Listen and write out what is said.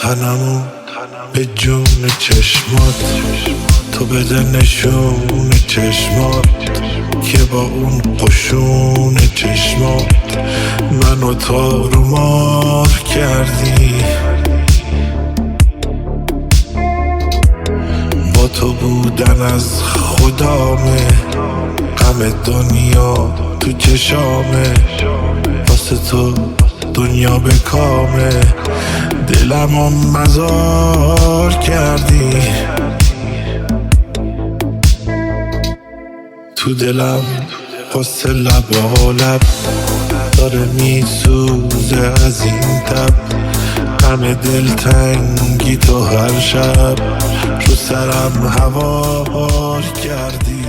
تنمو به جون چشمات، تو بده نشون چشمات که با اون قشون چشمات منو تارو مار کردی. با تو بودن از خدامه، غم دنیا تو چشامه، واسه تو دنیا به کامه، دلمو مزار کردی. تو دلم قصه لب داره میسوزه از این تب، غم دلتنگی تو هر شب رو سرم هوار کردی.